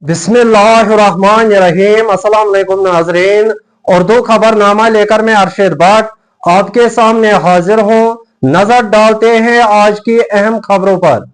बिस्मिल्लाहिर्रहमानिर्रहीम। अस्सलाम वालेकुम नाज़रीन। उर्दू खबरनामा लेकर मैं अरशद भट्ट आपके सामने हाजिर हूँ। नजर डालते हैं आज की अहम खबरों पर।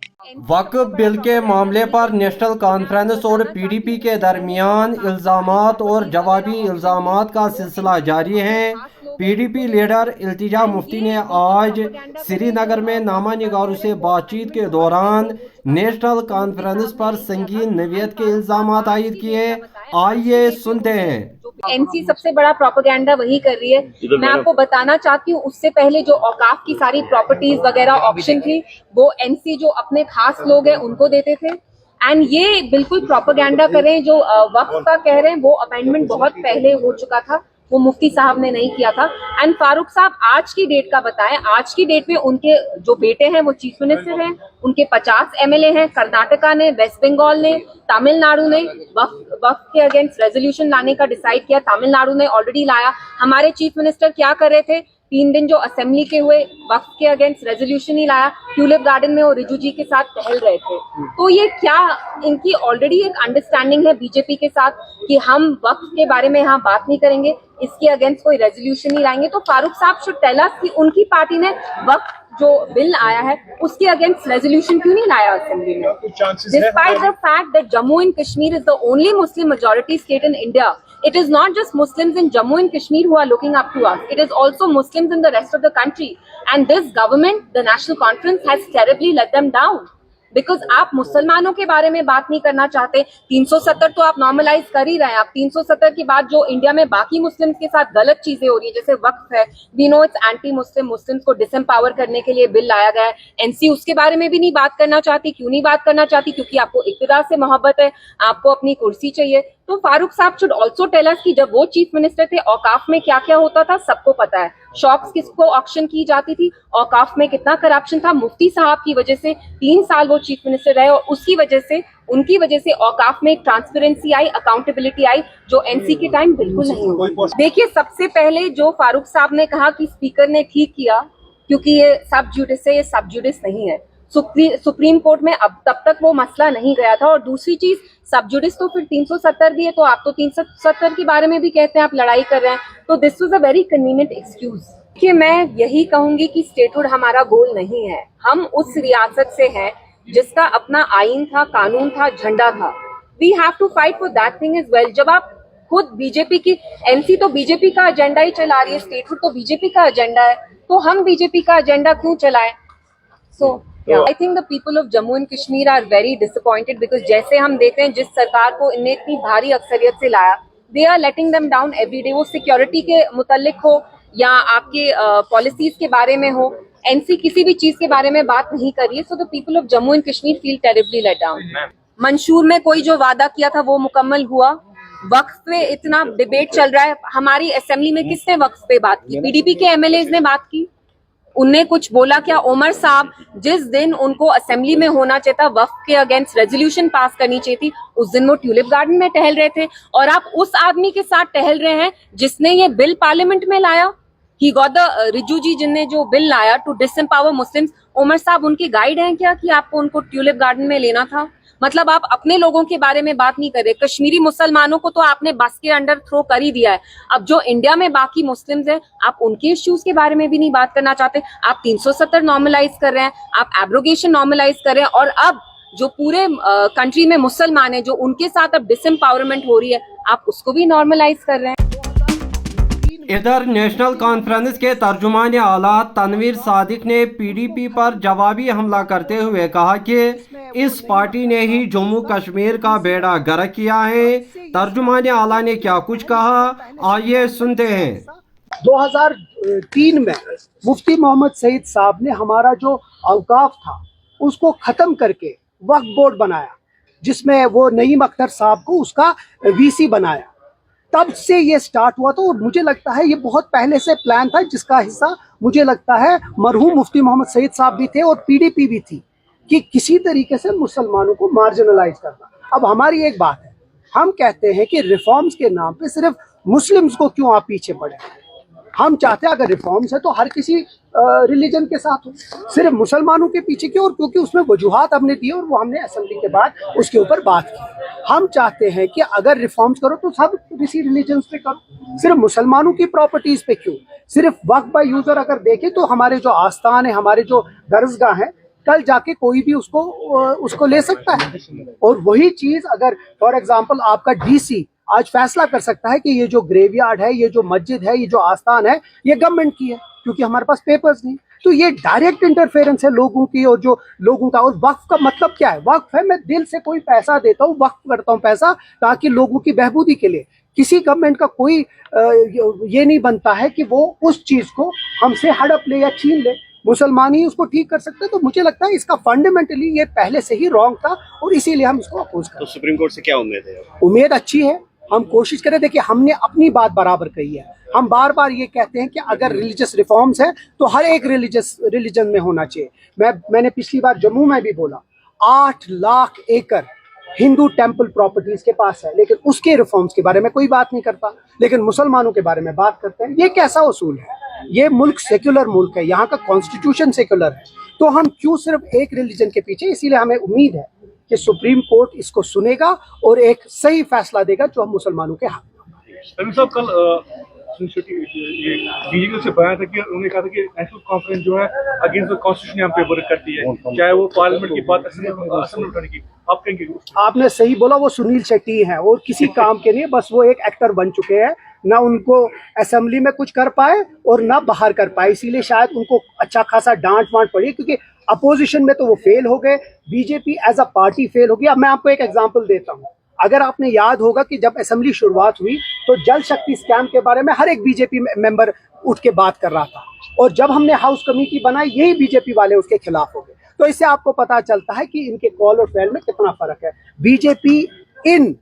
वक्फ बिल के मामले पर नेशनल कॉन्फ्रेंस और पीडीपी के दरमियान इल्जामात और जवाबी इल्जामात का सिलसिला जारी है। पीडीपी लीडर इल्तिजा मुफ्ती ने आज श्रीनगर में नामा निगारों से बातचीत के दौरान नेशनल कॉन्फ्रेंस पर संगीन नवियत के इल्जामात आयद किए। आइए सुनते हैं। एनसी सबसे बड़ा प्रोपेगेंडा वही कर रही है। मैं आपको बताना चाहती हूँ, उससे पहले जो औकाफ की सारी प्रॉपर्टीज वगैरह ऑप्शन थी वो एनसी जो अपने खास लोग हैं उनको देते थे। एंड ये बिल्कुल प्रोपेगेंडा कर रहे हैं। जो वक्फ का कह रहे हैं वो अमेंडमेंट बहुत पहले हो चुका था, वो मुफ्ती साहब ने नहीं किया था। एंड फारूक साहब आज की डेट का बताएं। आज की डेट में उनके जो बेटे हैं वो चीफ मिनिस्टर हैं, उनके 50 एमएलए हैं। कर्नाटका ने, वेस्ट बंगाल ने, तमिलनाडु ने वक्फ के अगेंस्ट रेजोल्यूशन लाने का डिसाइड किया। तमिलनाडु ने ऑलरेडी लाया। हमारे चीफ मिनिस्टर क्या कर रहे थे, 3 दिन जो असेंबली के हुए वक्फ के अगेंस्ट रेजोल्यूशन ही लाया। ट्यूलिप गार्डन में वो रिजू जी के साथ टहल रहे थे। तो ये क्या इनकी ऑलरेडी एक अंडरस्टैंडिंग है बीजेपी के साथ कि हम वक्फ के बारे में यहाँ बात नहीं करेंगे, इसके अगेंस्ट कोई रेजोल्यूशन नहीं लाएंगे। तो फारूक साहब शुड टेल अस कि उनकी पार्टी ने वक्फ जो बिल आया है उसके अगेंस्ट रेजोल्यूशन क्यों नहीं लाया असेंबली में, despite the fact that Jammu and Kashmir is the only Muslim majority state in India. It is not just Muslims in Jammu and Kashmir who are looking up to us. It is also Muslims in the rest of the country. And this government, the National Conference, has terribly let them down. Because आप मुसलमानों के बारे में बात नहीं करना चाहते। 370 तो आप नॉर्मलाइज कर ही रहे हैं। आप 370 के बाद जो इंडिया में बाकी मुस्लिम्स के साथ गलत चीजें हो रही है, जैसे वक्फ है, we know it's anti Muslim, Muslims को डिसएम्पावर करने के लिए बिल लाया गया है। एनसी उसके बारे में भी नहीं बात करना चाहती। क्यों नहीं बात करना चाहती? क्योंकि आपको इक्तिदार से मोहब्बत है, आपको अपनी कुर्सी चाहिए। तो फारूक साहब शुड ऑल्सो टेल अस कि जब वो चीफ मिनिस्टर थे औकाफ में क्या क्या होता था, सबको पता है। शॉप्स किसको ऑक्शन की जाती थी, औकाफ में कितना करप्शन था। मुफ्ती साहब की वजह से 3 साल वो चीफ मिनिस्टर रहे और उसकी वजह से, उनकी वजह से औकाफ में एक ट्रांसपेरेंसी आई, अकाउंटेबिलिटी आई, जो एनसी के टाइम बिल्कुल नहीं हुई। देखिए, सबसे पहले जो फारूक साहब ने कहा कि स्पीकर ने ठीक किया क्योंकि ये सब जुडिस है, ये सब जुडिस नहीं है। सुप्रीम कोर्ट में अब तब तक वो मसला नहीं गया था। और दूसरी चीज, सब जुडिस तो फिर 370 भी है, तो आप तो 370 के बारे में भी कहते हैं आप लड़ाई कर रहे हैं। तो this was a very convenient excuse. देखिए, मैं यही कहूंगी कि स्टेटहुड हमारा गोल नहीं है। हम उस रियासत से हैं जिसका अपना आइन था, कानून था, झंडा था। We have to fight for that thing as well. जब आप खुद बीजेपी की, एनसी तो बीजेपी का एजेंडा ही चला रही है, स्टेटहुड तो बीजेपी का एजेंडा है, तो हम बीजेपी का एजेंडा क्यों चलाएं? सो I think the people of Jammu and Kashmir are very disappointed because जैसे हम देख रहे हैं जिस सरकार को इनने इतनी भारी अक्सरियत से लाया, they are letting them down every day। वो सिक्योरिटी के मुतल्लिक हो या आपके पॉलिसीज के बारे में हो, एनसी किसी भी चीज के बारे में बात नहीं कर रही है। So the people of Jammu and Kashmir feel terribly let down. मंशूर में कोई जो वादा किया था वो मुकम्मल हुआ। वक्फ पे इतना डिबेट चल रहा है। हमारी असेंबली में किसने वक्फ पे बात की? पीडीपी के एमएलएज ने बात की। उनने कुछ बोला क्या? उमर साहब, जिस दिन उनको असेंबली में होना चाहिए था, वक्फ के अगेंस्ट रेजोल्यूशन पास करनी चाहिए थी, उस दिन वो ट्यूलिप गार्डन में टहल रहे थे। और आप उस आदमी के साथ टहल रहे हैं जिसने ये बिल पार्लियामेंट में लाया। ही गॉट द रिजू जी जिनने जो बिल लाया टू डिसएम्पावर मुस्लिम्स। उमर साहब उनके गाइड हैं क्या कि आपको उनको ट्यूलिप गार्डन में लेना था? मतलब आप अपने लोगों के बारे में बात नहीं कर रहे। कश्मीरी मुसलमानों को तो आपने बस के अंडर थ्रो कर ही दिया है। अब जो इंडिया में बाकी मुस्लिम्स हैं, आप उनके इश्यूज के बारे में भी नहीं बात करना चाहते। आप 370 नॉर्मलाइज कर रहे हैं, आप एब्रोगेशन नॉर्मलाइज कर रहे हैं, और अब जो पूरे कंट्री में मुसलमान है, जो उनके साथ अब डिसएम्पावरमेंट हो रही है, आप उसको भी नॉर्मलाइज कर रहे हैं। इधर नेशनल कॉन्फ्रेंस के तर्जुमान आला तनवीर सादिक ने पीडीपी पर जवाबी हमला करते हुए कहा कि इस पार्टी ने ही जम्मू कश्मीर का बेड़ा गर्क किया है। तर्जुमान आला ने क्या कुछ कहा, आइए सुनते हैं। 2003 में मुफ्ती मोहम्मद सईद साहब ने हमारा जो औकाफ था उसको ख़त्म करके वक्फ बोर्ड बनाया, जिसमें वो नईम अख्तर साहब को उसका वीसी बनाया। तब से ये स्टार्ट हुआ था और मुझे लगता है ये बहुत पहले से प्लान था, जिसका हिस्सा मुझे लगता है मरहूम मुफ्ती मोहम्मद सईद साहब भी थे और पीडीपी भी थी, कि किसी तरीके से मुसलमानों को मार्जिनलाइज करना। अब हमारी एक बात है, हम कहते हैं कि रिफॉर्म्स के नाम पे सिर्फ मुस्लिम्स को क्यों आप पीछे पड़े। हम चाहते हैं अगर रिफॉर्म्स है तो हर किसी रिलीजन के साथ हो, सिर्फ मुसलमानों के पीछे क्यों? और क्योंकि उसमें वजूहात हमने दिए और वो हमने असेंबली के बाद उसके ऊपर बात की। हम चाहते हैं कि अगर रिफॉर्म्स करो तो सब किसी रिलीजन पे करो, सिर्फ मुसलमानों की प्रॉपर्टीज पे क्यों? सिर्फ वक्फ बाय यूजर अगर देखें तो हमारे जो आस्थान है, हमारे जो दरसगाह है, कल जाके कोई भी उसको ले सकता है। और वही चीज अगर फॉर एग्जांपल आपका डीसी आज फैसला कर सकता है कि ये जो ग्रेवयार्ड है, ये जो मस्जिद है, ये जो आस्थान है, ये गवर्नमेंट की है, क्योंकि हमारे पास पेपर्स नहीं। तो ये डायरेक्ट इंटरफेरेंस है लोगों की और जो लोगों का। और वक्फ का मतलब क्या है? वक्फ है मैं दिल से कोई पैसा देता हूँ, वक्फ करता हूँ पैसा ताकि लोगों की बहबूदी के लिए। किसी गवर्नमेंट का कोई ये नहीं बनता है कि वो उस चीज को हमसे हड़प ले या छीन ले। मुसलमान ही उसको ठीक कर सकते हैं। तो मुझे लगता है इसका फंडामेंटली ये पहले से ही रॉन्ग था और इसीलिए हम इसको अपोज कर। तो सुप्रीम कोर्ट से क्या उम्मीद है? उम्मीद अच्छी है, हम कोशिश करें। देखिए हमने अपनी बात बराबर कही है, हम बार बार ये कहते हैं कि अगर रिलीजियस रिफॉर्म्स है तो हर एक रिलीजन में होना चाहिए। मैंने पिछली बार जम्मू में भी बोला 8 लाख एकड़ हिंदू टेम्पल प्रॉपर्टीज के पास है, लेकिन उसके रिफॉर्म्स के बारे में कोई बात नहीं करता, लेकिन मुसलमानों के बारे में बात करते हैं। ये कैसा उसूल है? ये मुल्क सेक्युलर मुल्क है, यहाँ का कॉन्स्टिट्यूशन सेक्युलर है, तो हम क्यों सिर्फ एक रिलीजन के पीछे? इसीलिए हमें उम्मीद है कि सुप्रीम कोर्ट इसको सुनेगा और एक सही फैसला देगा जो हम मुसलमानों के हाथ में। साहब कल बीजेपी से बयान था कि उन्होंने कहा था कि नेशनल कॉन्फ्रेंस जो है अगेंस्ट द कॉन्स्टिट्यूशन यहाँ पे वर्क करती है, चाहे वो पार्लियामेंट की बात असेंबली उठाने की। आप कहेंगे? आपने सही बोला, वो सुनील शेट्टी हैं और किसी काम के नहीं, बस वो एक एक्टर बन चुके हैं। ना उनको असेंबली में कुछ कर पाए और ना बाहर कर पाए, इसीलिए शायद उनको अच्छा खासा डांट वांट पड़ी, क्योंकि अपोजिशन में तो वो फेल हो गए, BJP as a party fail हो गई। अब मैं आपको एक एग्जांपल देता हूँ। अगर आपने याद होगा कि जब असेंबली शुरुआत हुई तो जल शक्ति स्कैम के बारे में हर एक बीजेपी मेंबर उठ के बात कर रहा था, और जब हमने हाउस कमेटी बनाई यही बीजेपी वाले उसके खिलाफ हो गए। तो इससे आपको पता चलता है कि इनके कॉल और फेल में कितना फर्क है। बीजेपी इन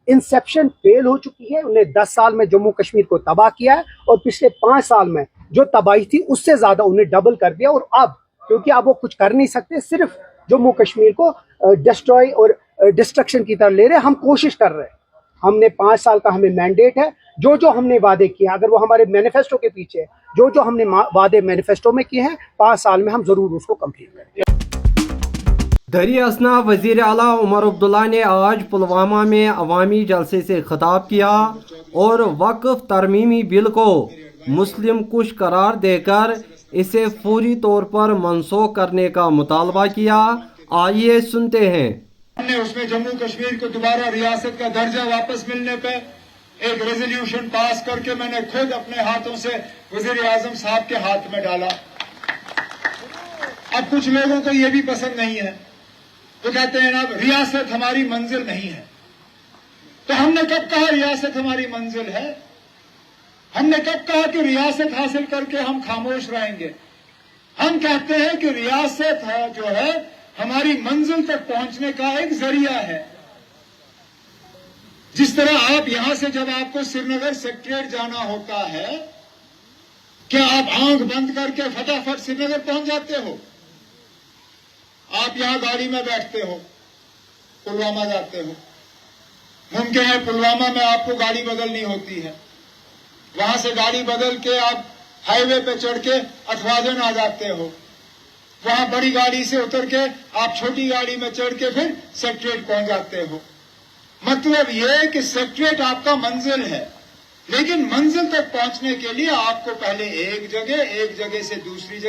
इंसेप्शन फेल हो चुकी है। उन्हें 10 साल में जम्मू कश्मीर को तबाह किया है और पिछले 5 साल में जो तबाही थी उससे ज्यादा उन्हें डबल कर दिया। और अब क्योंकि अब वो कुछ कर नहीं सकते, सिर्फ जम्मू कश्मीर को डिस्ट्रॉय और डिस्ट्रक्शन की तरफ ले रहे हैं। हम कोशिश कर रहे हैं, हमने 5 साल का हमें मैंडेट है। जो हमने वादे किए, अगर वो हमारे मैनिफेस्टो के पीछे जो हमने वादे मैनिफेस्टो में किए हैं, 5 साल में हम जरूर उसको कंप्लीट करेंगे। दरी असना वज़ीर आला उमर अब्दुल्ला ने आज पुलवामा में अवामी जलसे से खिताब किया और वक्फ तरमीमी बिल को मुस्लिम कुश करार देकर इसे फौरी तौर पर मनसूख करने का मुतालबा किया। आइए सुनते हैं। हमने उसमें जम्मू कश्मीर को दोबारा रियासत का दर्जा वापस मिलने पे एक रेजोल्यूशन पास करके मैंने खुद अपने हाथों से वजीर आजम साहब के हाथ में डाला। अब कुछ लोगों को यह भी पसंद नहीं है, तो कहते हैं ना रियासत हमारी मंजिल नहीं है। तो हमने कब कहा रियासत हमारी मंजिल है? हमने कब कहा कि रियासत हासिल करके हम खामोश रहेंगे? हम कहते हैं कि रियासत है जो है हमारी मंजिल तक पहुंचने का एक जरिया है। जिस तरह आप यहां से जब आपको श्रीनगर सेक्रेटरीट जाना होता है, क्या आप आंख बंद करके फटाफट श्रीनगर पहुंच जाते हो? आप यहां गाड़ी में बैठते हो, पुलवामा जाते हो, मुमकिन है पुलवामा में आपको गाड़ी बदलनी होती है, वहां से गाड़ी बदल के आप हाईवे पे चढ़ के अठवाजन आ जाते हो, वहां बड़ी गाड़ी से उतर के आप छोटी गाड़ी में चढ़ के फिर सेक्रेटरीट पहुंच जाते हो। मतलब यह कि सेक्रेटरीट आपका मंजिल है, लेकिन मंजिल तक पहुंचने के लिए आपको पहले एक जगह से दूसरी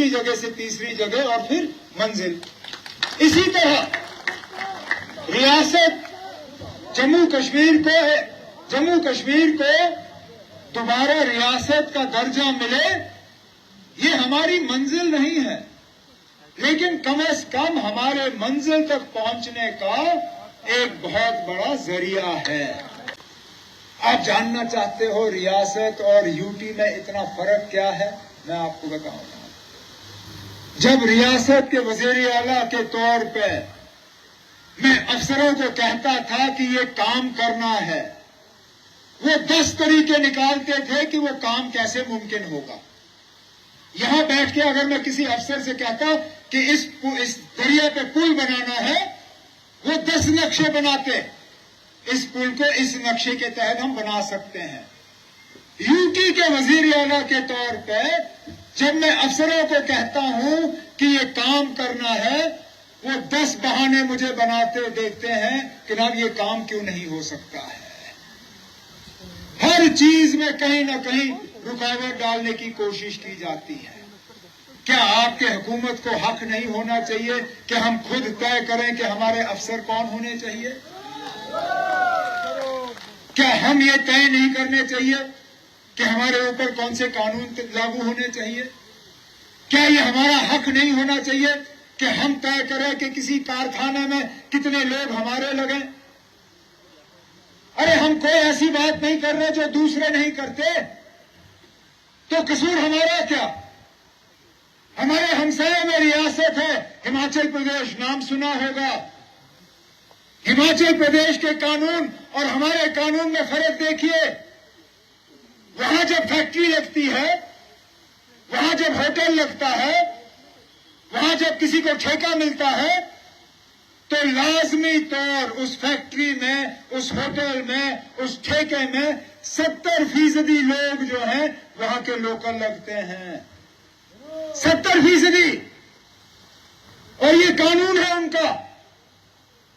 जगह से तीसरी जगह और फिर मंजिल। इसी तरह रियासत जम्मू कश्मीर को दोबारा रियासत का दर्जा मिले, ये हमारी मंजिल नहीं है, लेकिन कम से कम हमारे मंजिल तक पहुंचने का एक बहुत बड़ा जरिया है। आप जानना चाहते हो रियासत और यूटी में इतना फर्क क्या है? मैं आपको बताऊंगा। जब रियासत के वजीर आला के तौर पे मैं अफसरों को कहता था कि ये काम करना है, वो 10 तरीके निकालते थे कि वो काम कैसे मुमकिन होगा। यहां बैठ के अगर मैं किसी अफसर से कहता कि इस दरिया पे पुल बनाना है, वो 10 नक्शे बनाते। इस पुल को इस नक्शे के तहत हम बना सकते हैं, यूटी के वजीर आला के तौर पे जब मैं अफसरों को कहता हूं कि ये काम करना है, वो 10 बहाने मुझे बनाते देखते हैं कि जनाब ये काम क्यों नहीं हो सकता है। हर चीज में कहीं ना कहीं रुकावट डालने की कोशिश की जाती है। क्या आपके हुकूमत को हक नहीं होना चाहिए कि हम खुद तय करें कि हमारे अफसर कौन होने चाहिए? क्या हम ये तय नहीं करने चाहिए कि हमारे ऊपर कौन से कानून लागू होने चाहिए? क्या ये हमारा हक नहीं होना चाहिए कि हम तय करें कि किसी कारखाने में कितने लोग हमारे लगे? अरे हम कोई ऐसी बात नहीं कर रहे जो दूसरे नहीं करते, तो कसूर हमारा क्या? हमारे हमसाये में रियासत है हिमाचल प्रदेश, नाम सुना होगा। हिमाचल प्रदेश के कानून और हमारे कानून में फर्क देखिए। वहां जब फैक्ट्री लगती है, वहां जब होटल लगता है, वहां जब किसी को ठेका मिलता है, तो लाजमी तौर उस फैक्ट्री में, उस होटल में, उस ठेके में 70% लोग जो हैं वहां के लोकल लगते हैं। 70%। और ये कानून है उनका।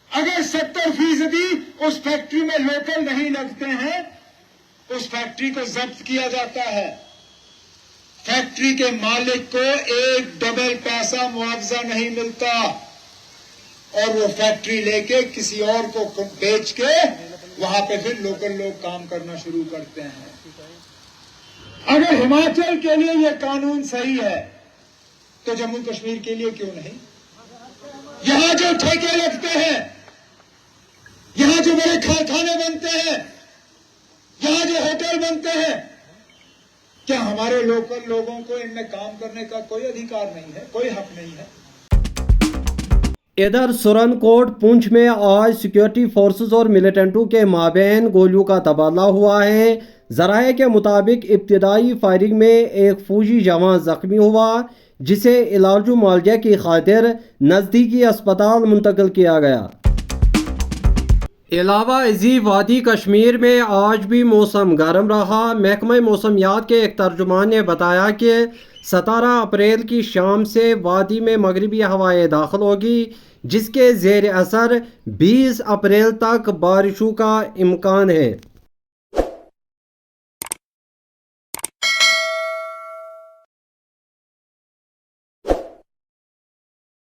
अगर 70% उस फैक्ट्री में लोकल नहीं लगते हैं, उस फैक्ट्री को जब्त किया जाता है। फैक्ट्री के मालिक को एक डबल पैसा मुआवजा नहीं मिलता और वो फैक्ट्री लेके किसी और को बेच के वहां पे फिर लोकल लोग काम करना शुरू करते हैं। अगर हिमाचल के लिए ये कानून सही है तो जम्मू कश्मीर के लिए क्यों नहीं? यहां जो ठेके लगते हैं, यहां जो बड़े कारखाने बनते हैं, यहां जो होटल बनते हैं, क्या हमारे लोकल लोगों को इनमें काम करने का कोई अधिकार नहीं है, कोई हक नहीं है? इधर सुरनकोट पुंछ में आज सिक्योरिटी फोर्सेस और मिलिटेंटों के माबैन गोलियों का तबादला हुआ है। ज़राए के मुताबिक इब्तिदाई फायरिंग में एक फौजी जवान जख्मी हुआ, जिसे इलाज मुआवजा की खातिर नज़दीकी अस्पताल मुंतकिल किया गया। अलावा इसी वादी कश्मीर में आज भी मौसम गर्म रहा। महकमा मौसमियात के एक तर्जुमान ने बताया कि 17 अप्रैल की शाम से वादी में मगरिबी हवाएं दाखिल होगी, जिसके ज़ेर असर 20 अप्रैल तक बारिशों का इम्कान है।